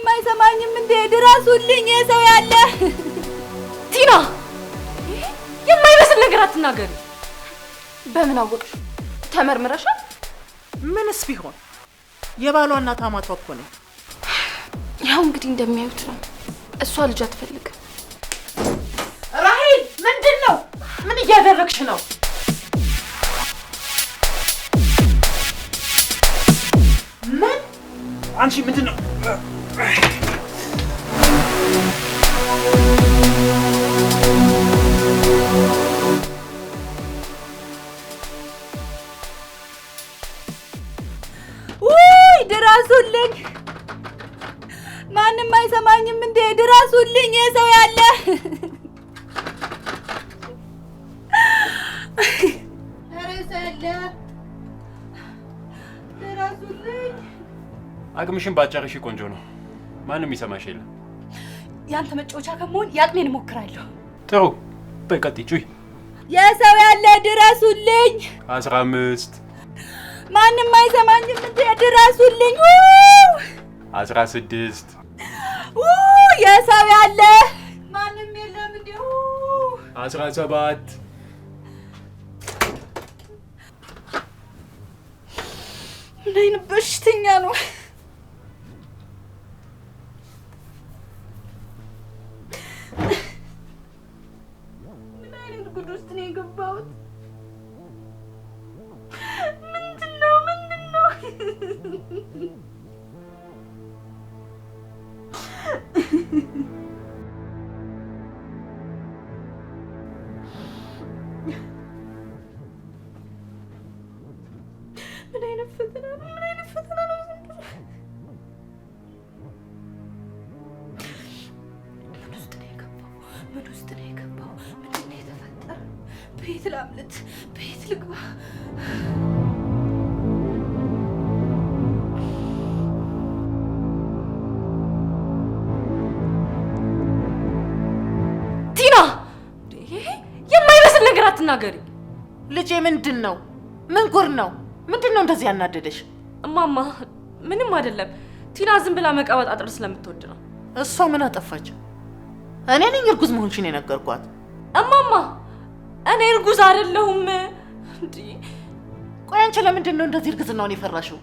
ማንንም አይሰማኝም እንዴ? ድረሱልኝ ሰው ያለ። ቲና የማይመስል ነገር አትናገሪ። በምን አወቅሽ? ተመርምረሻል? ምንስ ቢሆን የባሏ እናት አማቷ እኮ ነው። ያው እንግዲህ እንደሚያዩት ነው። እሷ ልጅ አትፈልግም። ራሂል ምንድነው? ምን እያደረግሽ ነው? ምን አንቺ ምንድነው? ውይ ድረሱልኝ! ማንንም አይሰማኝም እንዴ? ድረሱልኝ ሰው ያለ። ኧረ ሰው ያለ ድረሱልኝ! አቅምሽን ባጫርሽ ቆንጆ ነው። ማንንም ይሰማሽ የለም። ያንተ መጫወቻ ከመሆን ያቅሜን እሞክራለሁ። ጥሩ በቀጥ ጩይ። የሰው ያለ ድረሱልኝ! 15 ማንንም አይሰማኝም እንዴ? ድረሱልኝ! 16 የሰው ያለ ማንንም የለም እንዴ? 17 ምን አይነት በሽተኛ ነው? ምን አይነት ጉድ ውስጥ ነው የገባሁት? ምንድነው? ምን አይነት ፈተና ነው? ምን አይነት ፈተና ነው? ምን ውስጥ ነው የገባው? ምንድን ነው የተፈጠረው? በየት ላምልጥ? በየት ልግባ? ቲና የማይመስል ነገር አትናገሪ። ልጄ ምንድነው? ምን ጉር ነው? ምንድነው እንደዚህ ያናደደሽ? እማማ ምንም አይደለም። ቲና ዝም ብላ መቀበጣጠር ስለምትወድ ነው። እሷ ምን አጠፋች? እኔ ነኝ እርጉዝ መሆንሽን የነገርኳት። እማማ እኔ እርጉዝ አይደለሁም። እንዴ ቆይ አንቺ ለምንድን ነው እንደዚህ እርግዝናውን የፈራሽው?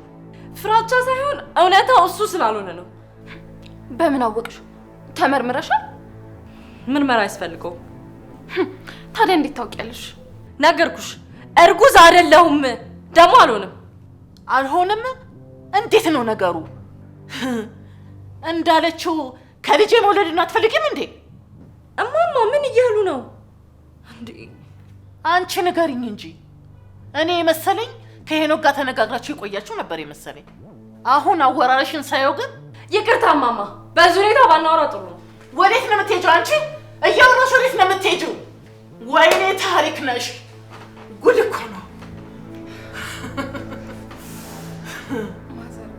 ፍራቻ ሳይሆን እውነታው እሱ ስላልሆነ ነው። በምን አወቅሽ? ተመርምረሻል? ምርመራ አያስፈልገውም። ታዲያ እንዴት ታውቂያለሽ? ነገርኩሽ፣ እርጉዝ አይደለሁም። ደግሞ አልሆንም። እንዴት ነው ነገሩ? እንዳለችው ከልጄ መውለድን አትፈልጊም እንዴ? እማማ ምን እያሉ ነው እንዴ? አንቺ ንገሪኝ እንጂ። እኔ መሰለኝ ከሄኖክ ጋር ተነጋግራችሁ የቆያችሁ ነበር የመሰለኝ። አሁን አወራረሽን ሳየው ግን ይቅርታ እማማ፣ በዚህ ሁኔታ ባናወራ ጥሩ ነው። ወዴት ነው የምትሄጂው አንቺ? እያወራሽ ወዴት ነው የምትሄጂው? ወይኔ ታሪክ ነሽ። ጉድ እኮ ነው። ማዘር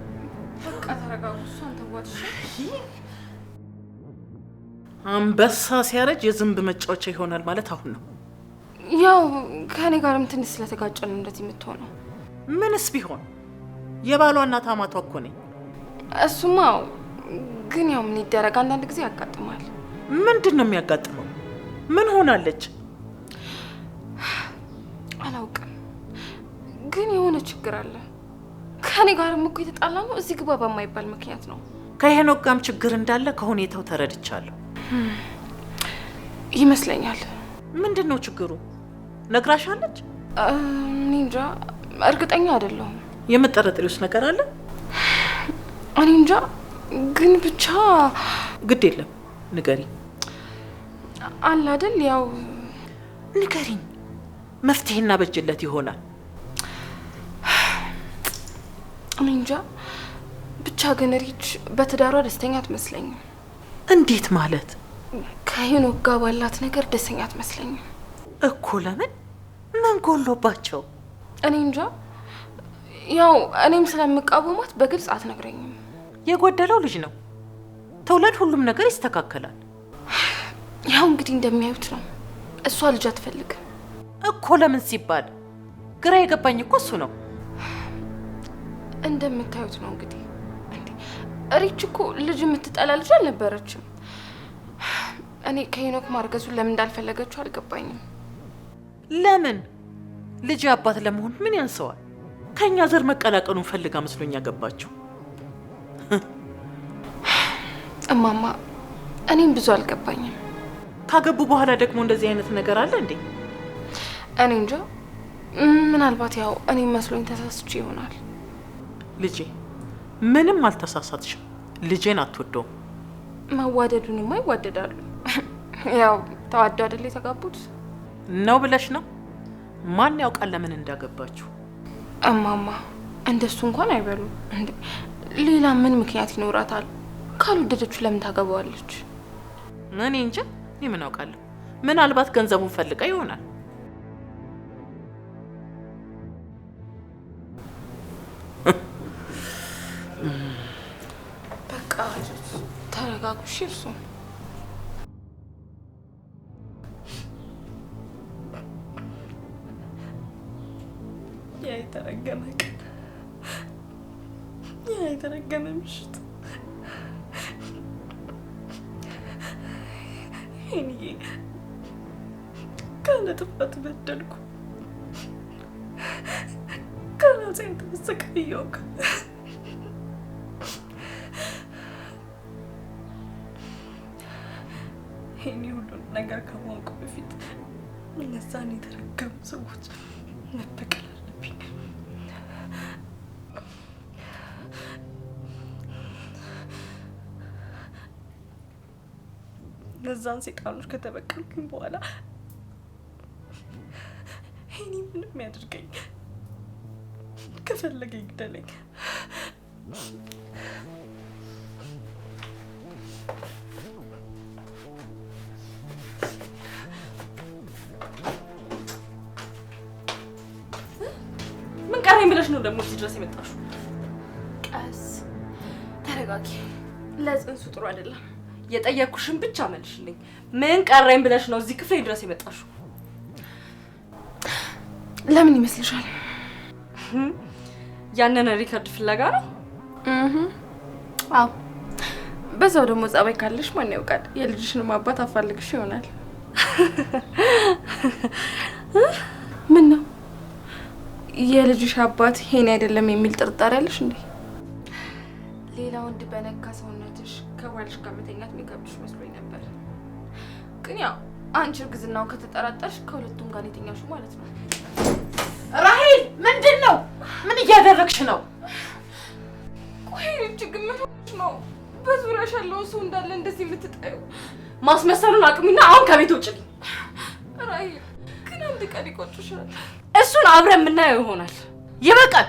በቃ ተረጋጉ። እሷን ተዋትሽ። አንበሳ ሲያረጅ የዝንብ መጫወቻ ይሆናል ማለት አሁን ነው። ያው ከኔ ጋርም ትንሽ ስለተጋጨን እንደዚህ የምትሆነው። ምንስ ቢሆን የባሏ እናት አማቷ እኮ ነኝ። እሱማ ግን ያው ምን ይደረግ፣ አንዳንድ ጊዜ ያጋጥማል። ምንድን ነው የሚያጋጥመው? ምን ሆናለች? አላውቅም፣ ግን የሆነ ችግር አለ። ከኔ ጋርም እኮ የተጣላ ነው እዚህ ግባ በማይባል ምክንያት ነው። ከሄኖክ ጋርም ችግር እንዳለ ከሁኔታው ተረድቻለሁ ይመስለኛል። ምንድን ነው ችግሩ? ነግራሻለች? እኔ እንጃ፣ እርግጠኛ አይደለሁም። የምጠረጥሪውስ ነገር አለ? እኔ እንጃ፣ ግን ብቻ ግድ የለም ንገሪ። አለ አይደል? ያው ንገሪኝ፣ መፍትሄና በጅለት ይሆናል። እኔ እንጃ፣ ብቻ ግን ሪች በትዳሯ ደስተኛ አትመስለኝም። እንዴት ማለት? ከሄኖክ ጋር ባላት ነገር ደስተኛ አትመስለኝም እኮ። ለምን? ምን ጎሎባቸው? እኔ እንጃ። ያው እኔም ስለምቃወማት በግልጽ አትነግረኝም። የጎደለው ልጅ ነው። ተውለድ፣ ሁሉም ነገር ይስተካከላል። ያው እንግዲህ እንደሚያዩት ነው። እሷ ልጅ አትፈልግም እኮ። ለምን ሲባል ግራ የገባኝ እኮ እሱ ነው። እንደምታዩት ነው እንግዲህ። ሪች እኮ ልጅ የምትጠላ ልጅ አልነበረችም። እኔ ከሄኖክ ማርገዙን ለምን እንዳልፈለገችው አልገባኝም። ለምን ልጅ አባት ለመሆን ምን ያንሰዋል? ከኛ ዘር መቀላቀሉን ፈልጋ መስሎኛ ገባችሁ። እማማ እኔም ብዙ አልገባኝም። ካገቡ በኋላ ደግሞ እንደዚህ አይነት ነገር አለ እንዴ? እኔ እንጃ። ምናልባት ያው እኔ መስሎኝ ተሳስቼ ይሆናል። ልጄ ምንም አልተሳሳትሽም። ልጄን አትወደውም። መዋደዱንማ ይዋደዳሉ። ያው ተዋደው አይደል የተጋቡት ነው ብለሽ ነው? ማን ያውቃል ለምን እንዳገባችሁ? እማማ እንደሱ እንኳን አይበሉ እንዴ። ሌላ ምን ምክንያት ይኖራታል? ካልወደደችው ለምን ታገባዋለች? እኔ እንጃ። እኔ ምን አውቃለሁ? ምናልባት ገንዘቡን ፈልጋ ይሆናል። በቃ ተረጋጉ። እሺ እርሱ ያ የተረገመ ቀን፣ ያ የተረገመ ምሽት እኔ ካለ ጥፋት በደልኩ፣ ካላጼን ተሰቃየሁ። ይሄኔ ሁሉን ነገር ከማወቁ በፊት እነዛን የተረገሙ ሰዎች መበቀል አለብኝ። እነዛን ሴጣኖች ከተበቀልኩኝ በኋላ ይሄኔ ምንም ያድርገኝ፣ ከፈለገ ይግደለኝ። ምን ቀረኝ ብለሽ ነው ደግሞ እዚህ ድረስ የመጣሽው? ቀስ ተረጋጊ። ለጽንሱ ጥሩ አይደለም። የጠየኩሽን ብቻ መልሽልኝ። ምን ቀረኝ ብለሽ ነው እዚህ ክፍሌ ድረስ የመጣሽው? ለምን ይመስልሻል? ያንን ሪከርድ ፍለጋ ነው? አዎ። በዛው ደግሞ ጸባይ ካለሽ ማን ያውቃል፣ የልጅሽንም አባት አፋልግሽ ይሆናል። ምን ነው የልጅሽ አባት ሄኔ አይደለም የሚል ጥርጣሬ አለሽ እንዴ? ሌላ ወንድ በነካ ሰውነትሽ ከባልሽ ጋር መተኛት የሚከብድሽ መስሎኝ ነበር። ግን ያው አንቺ እርግዝናውን ከተጠራጠርሽ ከሁለቱም ጋር የተኛሹ ማለት ነው። ራሄል ምንድን ነው? ምን እያደረግሽ ነው? ቆይ ልጅ ግምቶች ነው በዙሪያሽ ያለውን ሰው እንዳለ እንደዚህ የምትጠዩ? ማስመሰሉን አቅሚና አሁን ከቤት ውጭልኝ። ራሄል ግን አንድ ቀን ይቆጭሻል። እሱን አብረን የምናየው ይሆናል። ይበቃል።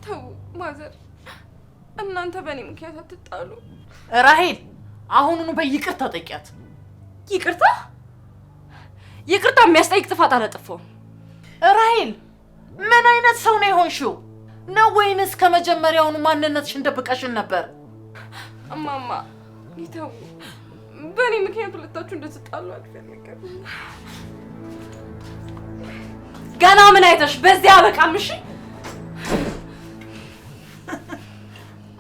ተው ማዘር፣ እናንተ በእኔ ምክንያት አትጣሉ። ራሄል አሁኑኑ በይቅርታ ጠይቂያት። ይቅርታ? ይቅርታ የሚያስጠይቅ ጥፋት አላጠፋሁም። ራሄል ምን አይነት ሰው ነው የሆንሽው? ነው ወይንስ ከመጀመሪያውኑ ማንነትሽን ደብቀሽን ነበር? እማማ ይተው፣ በእኔ ምክንያት ሁለታችሁ እንደተጣሉ አልፈልግም። ገና ምን አይተሽ በዚህ አበቃም? እሺ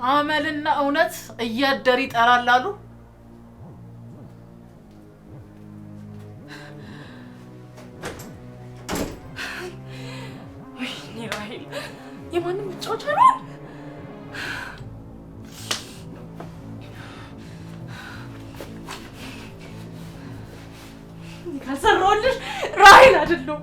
አመልና እውነት እያደር ይጠራል አሉ። ወይኔ ራሄል የማንም መጫወቻ ነው። ካልሰራሁልሽ ራሄል አይደለሁም።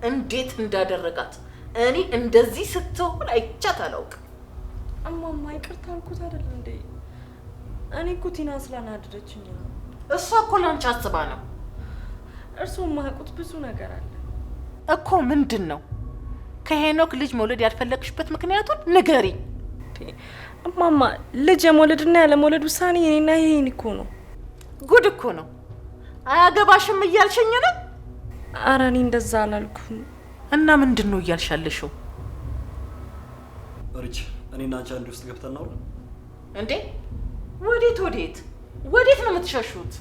እንዴት እንዳደረጋት እኔ እንደዚህ ስትሆን አይቻት አላውቅም። እማማ ይቅርታ አልኩት አይደል እንዴ? እኔ እኮ ቲና ስላናደደችኝ ነው። እሷ እኮ ላንቺ አስባ ነው። እርስዎ የማያውቁት ብዙ ነገር አለ እኮ። ምንድን ነው? ከሄኖክ ልጅ መውለድ ያልፈለግሽበት ምክንያቱን ንገሪኝ። እማማ ልጅ የመውለድና ያለመውለድ ውሳኔ የኔና ይሄን እኮ ነው። ጉድ እኮ ነው። አያገባሽም እያልሽኝ ነው? ኧረ እኔ እንደዛ አላልኩም። እና ምንድነው እያልሻለሽው? ሪች እኔና አንቺ አንድ ውስጥ ገብተን ነው እንዴ? ወዴት ወዴት ነው የምትሸሹት?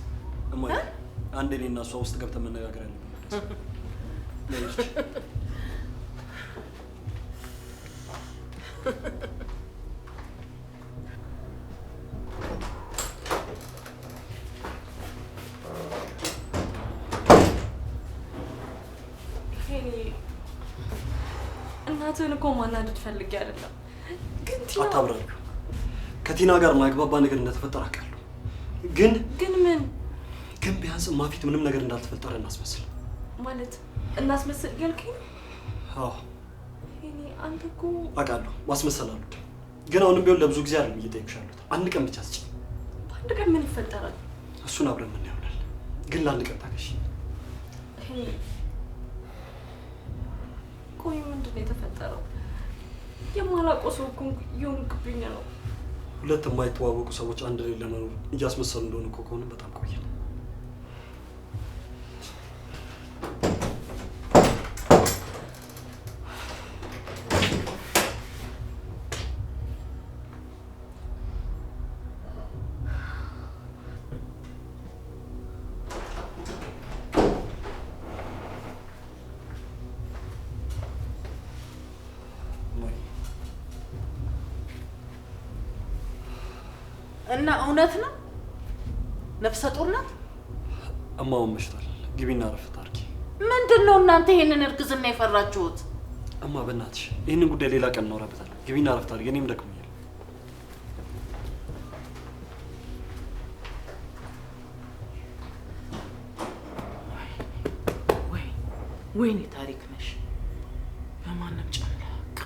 እማዬ አንድ እኔና እሷ ውስጥ ገብተን መነጋገር ያለብን። እናትህን እኮ ማናደድ ፈልጌ አይደለም፣ ግን ቲና አታብራሪ። ከቲና ጋር ማግባባ ነገር እንደተፈጠረ አውቃለሁ። ግን ምን? ግን ቢያንስ ማፊት ምንም ነገር እንዳልተፈጠረ እናስመስል። ማለት እናስመስል ያልከኝ? አዎ አንተ እኮ አውቃለሁ ማስመሰል አልወድም፣ ግን አሁንም ቢሆን ለብዙ ጊዜ አይደለም እየጠየኩሻለሁ። አንድ ቀን ብቻ ስጪኝ። በአንድ ቀን ምን ይፈጠራል? እሱን አብረን ምን ይሆናል። ግን ለአንድ ቀን ታገሺ። ቆይ ምንድን ነው የተፈጠረው? የማላውቀው ሰው እኮ የሆንክብኝ ነው። ሁለት የማይተዋወቁ ሰዎች አንድ ላይ ለመኖር እያስመሰሉ እንደሆነ እኮ ከሆነ በጣም ቆየ። እና እውነት ነው ነፍሰ ጡር ናት? እማማ መሽቷል። ግቢና ረፍት አድርጊ። ምንድነው እናንተ ይሄንን እርግዝና የፈራችሁት? እማ በእናትሽ ይህንን ጉዳይ ሌላ ቀን እናወራበታለን። ግቢና ረፍት አድርጊ። እኔም ደክሞኛል። ወይኔ ታሪክ ነሽ በማንም ጨምላቅ።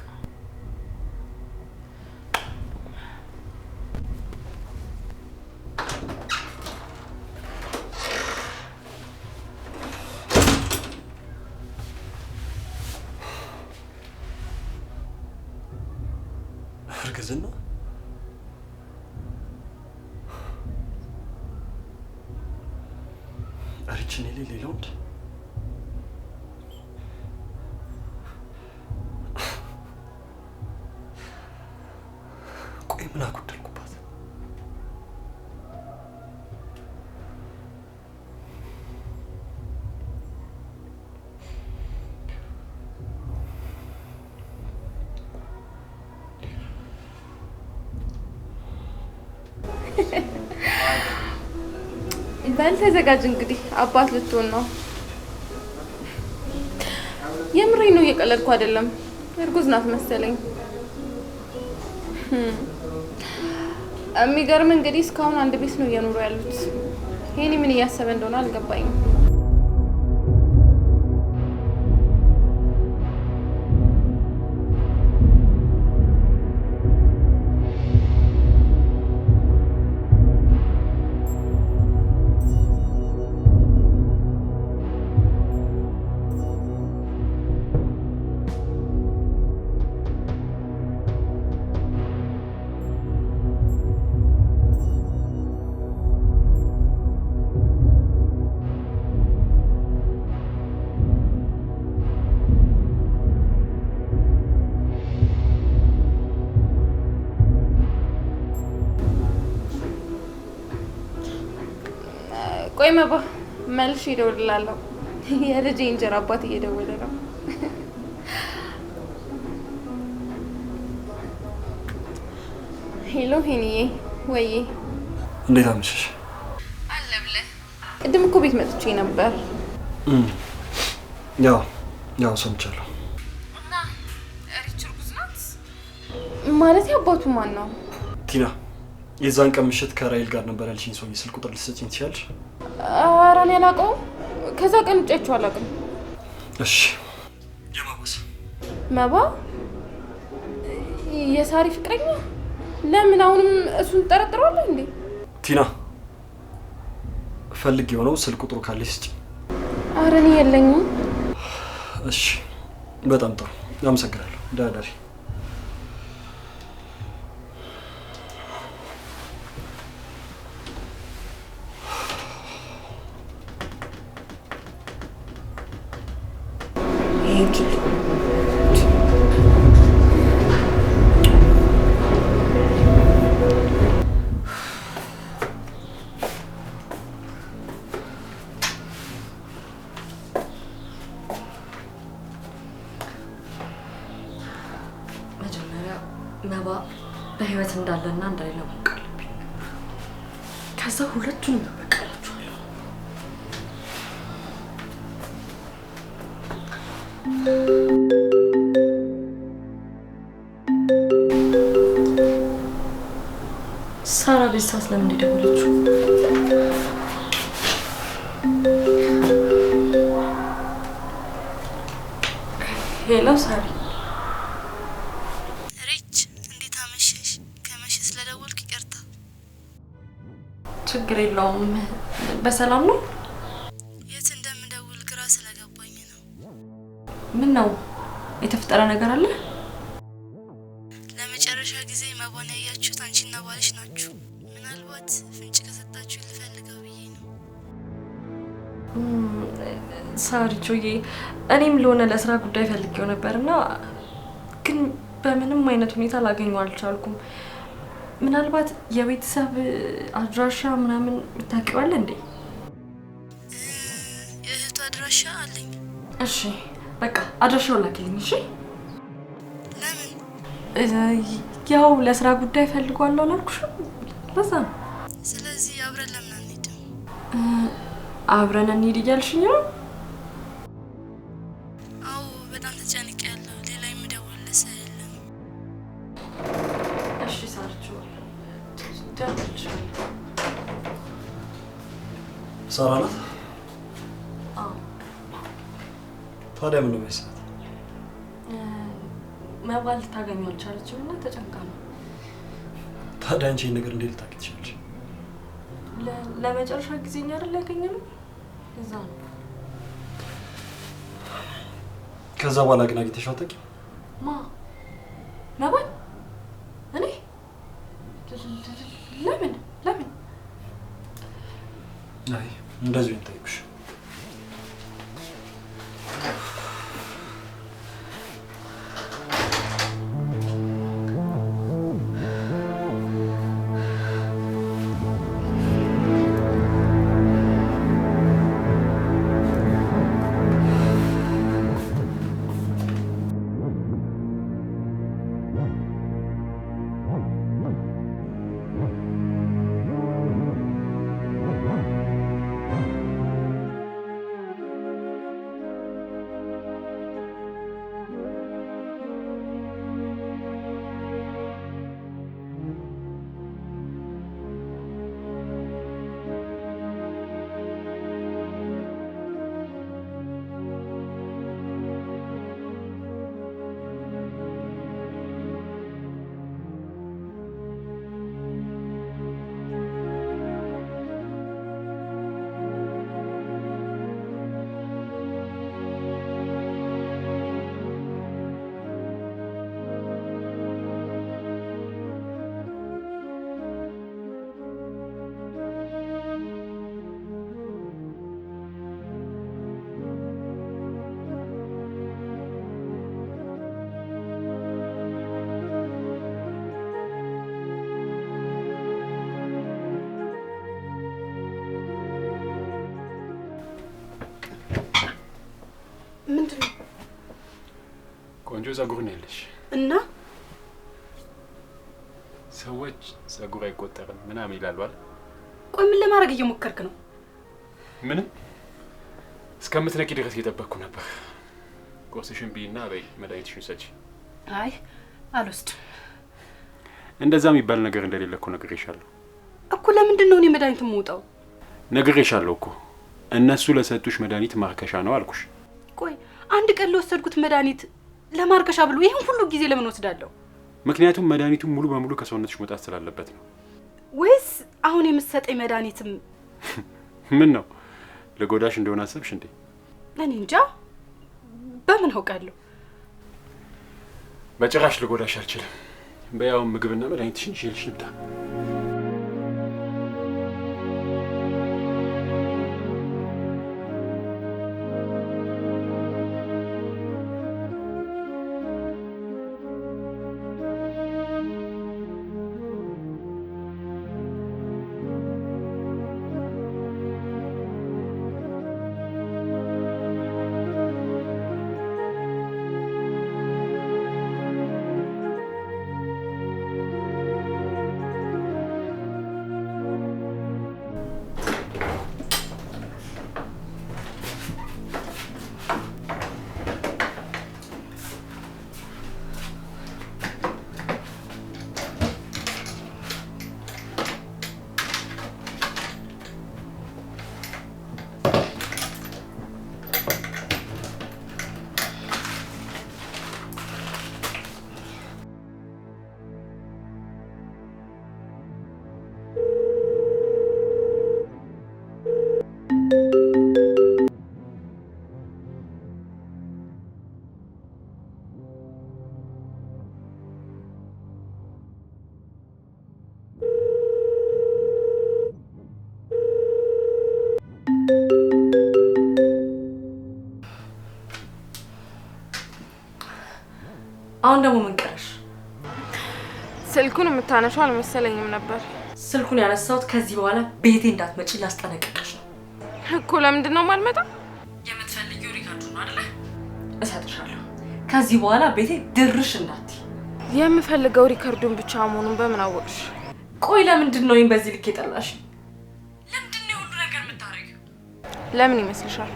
እርግዝና ሪችን ሌላ ወንድ ቆይ ምን አጎደልኩባት? በል ተዘጋጅ እንግዲህ አባት ልትሆን ነው። የምሬ ነው፣ እየቀለድኩ አይደለም። እርጉዝ ናት መሰለኝ። የሚገርም እንግዲህ እስካሁን አንድ ቤት ነው እየኖሩ ያሉት። ይሄኔ ምን እያሰበ እንደሆነ አልገባኝም። ቆይ መባ መልሽ እደውልልሃለሁ። የልጄ እንጀራ አባት እየደወለ ነው። ሄሎ ሄኒዬ፣ ወይዬ እንዴት አመሸሽ? አለ ብለህ ቅድም እኮ ቤት መጥቼ ነበር። ያው ሰምቻለሁ። እና ሪች እርጉዝ ናት ማለት? አባቱ ማን ነው? ቲና የዛን ቀን ምሽት ከራይል ጋር ነበር ያልሽኝ ሰውዬ ስልክ ቁጥር ልትሰጪኝ ትችያለሽ? ኧረ እኔ አላውቀውም። ከዛ ቀን ውጫችሁ አላውቅም። እሺ የማባስ መባ የሳሪ ፍቅረኛ? ለምን አሁንም እሱን ጠረጥረዋለህ እንዴ? ቲና ፈልግ የሆነው ስልክ ቁጥሩ ካለሽ ስጪኝ። ኧረ እኔ የለኝም። እሺ በጣም ጥሩ አመሰግናለሁ። ዳዳሪ ይሄ መባ በህይወት እንዳለና እንዳይለ ማወቅ አለብኝ። ከዛ ሁለቱንም እበቀላችኋለሁ። ሳራ ቤት ሰዓት ለምን እንደደወለችው? ሄሎ ሳሪ። ሪች እንዴት አመሸሽ? ከመሸ ስለደወልክ ይቅርታ። ችግር የለውም። በሰላም ነው? የት እንደምደውል ግራ ስለገባኝ ነው። ምን ነው የተፈጠረ ነገር አለ? ለመጨረሻ ጊዜ መባን ያያችሁት አንቺና ባልሽ ናችሁ። ምናልባት ፍንጭ ከሰጣችሁ ልፈልገው ብዬ ነው። ሳሪቾዬ እኔም ለሆነ ለስራ ጉዳይ ፈልጌው ነበርና ግን በምንም አይነት ሁኔታ ላገኘው አልቻልኩም። ምናልባት የቤተሰብ አድራሻ ምናምን ታውቂዋለ እንዴ? የእህቱ አድራሻ አለኝ። እሺ በቃ አድራሻውን ላኪልኝ። እሺ ለምን? ያው ለስራ ጉዳይ ፈልጓለሁ አላልኩሽም? ለዛ ነው። ስለዚህ አብረን ለምን አንሄድም? አብረን እንሂድ እያልሽኝ ነው? አዎ በጣም ተጨንቄያለሁ። ሌላ የምደውልልህ ሰው የለም። እሺ ሳርቾ ደውልልሻለሁ። ሳራ ናት? አዎ። ታዲያ ምን ነው የሚያሳት? መባል ልታገኘው አልቻለችም እና ተጨንቃ ነው። ታዲያ አንቺ ይህን ነገር እንዴት ልታውቂ ትችላለሽ? ለመጨረሻ ጊዜ እኛ አይደል ያገኘነው? እዛ ነው። ከዛ በኋላ ግን አግኝተሽው አታውቂም? ማ መባል? እኔ ለምን? አይ እንደዚህ እንጠይቅሽ። ምንድነው? ቆንጆ ጸጉር ነው ያለሽ እና ሰዎች ጸጉር አይቆጠርም ምናምን ይላሉ አይደል? ቆይ ምን ለማድረግ እየሞከርክ ነው? ምንም እስከምትነቂ ድረስ እየጠበቅኩ ነበር። ቁርስሽን ብይና በይ መድኃኒትሽን ውሰጂ። አይ አልወስድም። እንደዛ የሚባል ነገር እንደሌለ እኮ ነግሬሻለሁ እኮ። ለምንድን ነው እኔ መድኃኒት የምወጣው? ነግሬሻለሁ እኮ እነሱ ለሰጡሽ መድኃኒት ማርከሻ ነው አልኩሽ። ቆይ አንድ ቀን ለወሰድኩት መድኃኒት ለማርከሻ ብሎ ይሄን ሁሉ ጊዜ ለምን ወስዳለሁ? ምክንያቱም መድኃኒቱ ሙሉ በሙሉ ከሰውነትሽ መውጣት ስላለበት ነው። ወይስ አሁን የምትሰጠኝ መድኃኒትም ምን ነው ለጎዳሽ እንደሆነ አሰብሽ እንዴ? እኔ እንጃ። በምን አውቃለሁ? በጭራሽ ለጎዳሽ አልችልም። በያው ምግብና መድኃኒትሽን ይዤልሽ ልምጣ። አሁን ደግሞ ምን ቀረሽ? ስልኩን የምታነሺው አልመሰለኝም ነበር። ስልኩን ያነሳሁት ከዚህ በኋላ ቤቴ እንዳትመጪ ላስጠነቅቅሽ ነው እኮ። ለምንድን ነው የማልመጣው? የምትፈልጊው ሪካርዱ ነው አይደለ? እሰጥሻለሁ። ከዚህ በኋላ ቤቴ ድርሽ እንዳትይ። የምፈልገው ሪካርዱን ብቻ መሆኑን በምን አወቅሽ? ቆይ ለምንድን ነው በዚህ ልክ የጠላሽ? ለምንድን ነው ሁሉ ነገር የምታረጊው? ለምን ይመስልሻል?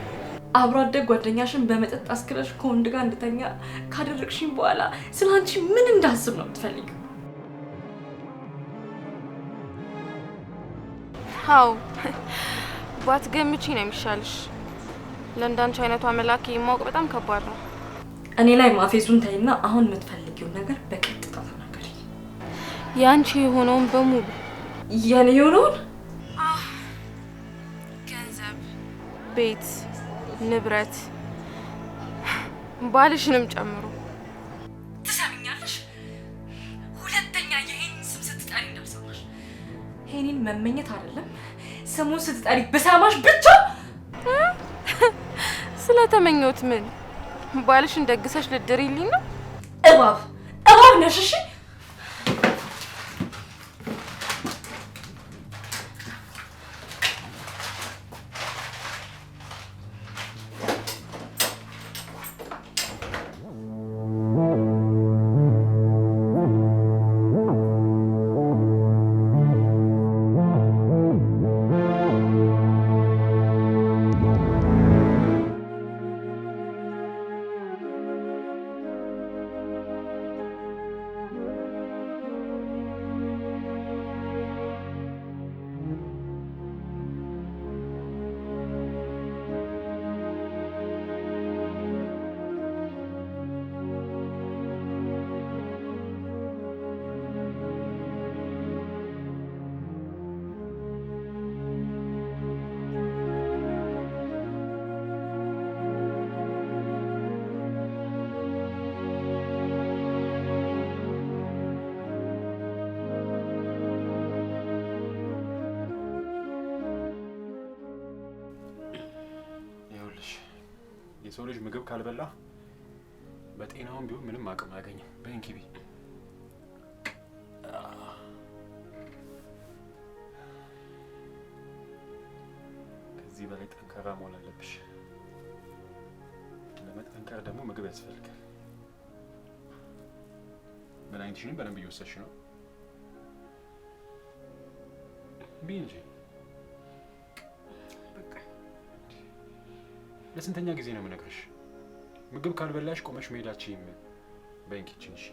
አብሮ አደግ ጓደኛሽን በመጠጥ አስክረሽ ከወንድ ጋር እንድተኛ ካደረግሽኝ በኋላ ስለአንቺ ምን እንዳስብ ነው የምትፈልጊው? አዎ ባትገምቺ ነው የሚሻልሽ። ለእንዳንቺ አይነቷ መላክ ማወቅ በጣም ከባድ ነው። እኔ ላይ ማፌዙን ተይና አሁን የምትፈልጊውን ነገር በቀጥታ ተናገሪ። ያንቺ የሆነውን በሙሉ። የኔ የሆነውን? ገንዘብ፣ ቤት፣ ንብረት፣ ባልሽንም ጨምሮ። ትሰሚኛለሽ? ሁለተኛ የሄኒን ስም ስትጠሪ እንደምሰማሽ። ሄኒን መመኘት አይደለም ስሙን ስትጠሪ በሰማሽ ብቻ። ስለተመኘሁት ምን ባልሽን ደግሰሽ ልድሪልኝ ነው? እባብ ነሽ። እሺ የሰው ልጅ ምግብ ካልበላ በጤናውም ቢሆን ምንም አቅም አያገኝም። በእንኪቢ ከዚህ በላይ ጠንካራ መሆን አለብሽ። ለመጠንከር ደግሞ ምግብ ያስፈልጋል። መድኃኒትሽንም በደንብ እየወሰድሽ ነው? ቢ እንጂ ለስንተኛ ጊዜ ነው የምነግርሽ? ምግብ ካልበላሽ ቆመሽ መሄዳችሁም በእንኪችን። እሺ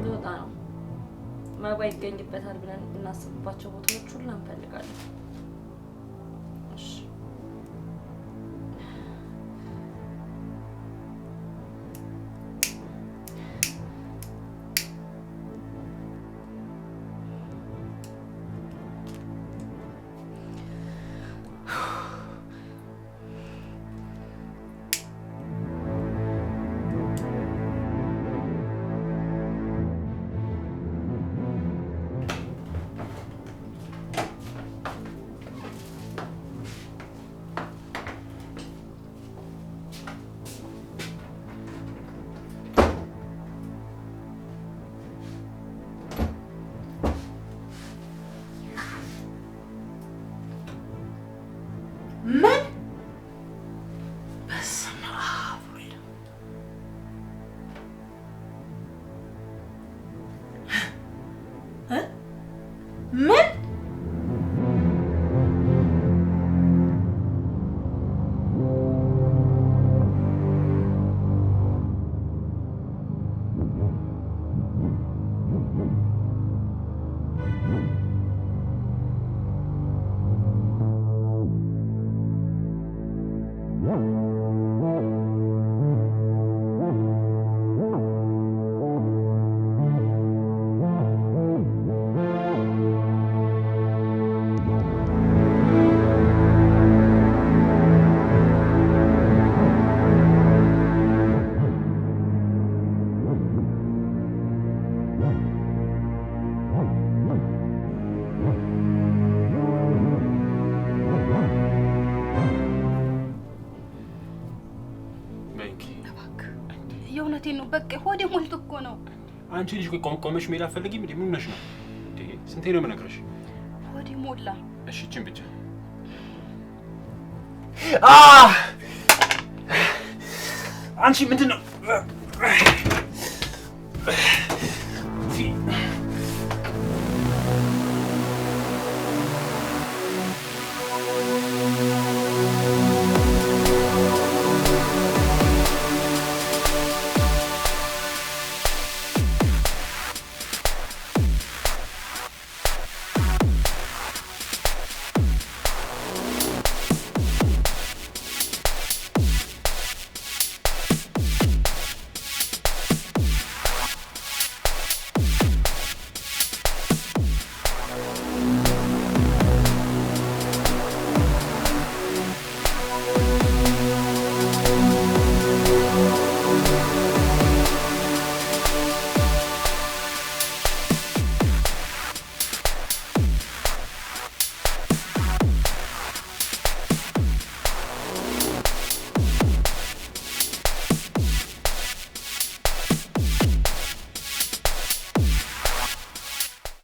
ልወጣ ነው። መባ ይገኝበታል ብለን እናስብባቸው ቦታዎች ሁሉ እንፈልጋለን። እሺ ምን? በስመ አብ ወልድ። ምን? በቃ ሆዴ ሞልቶ እኮ ነው። አንቺ ልጅ ቆመሽ መሄድ አትፈልጊም እንዴ? ምን ሆነሽ ነው እንዴ? ስንቴ ነው የምነግርሽ? ሆዴ ሞላ። እሺ እቺን ብቻ አንቺ ምንድን ነው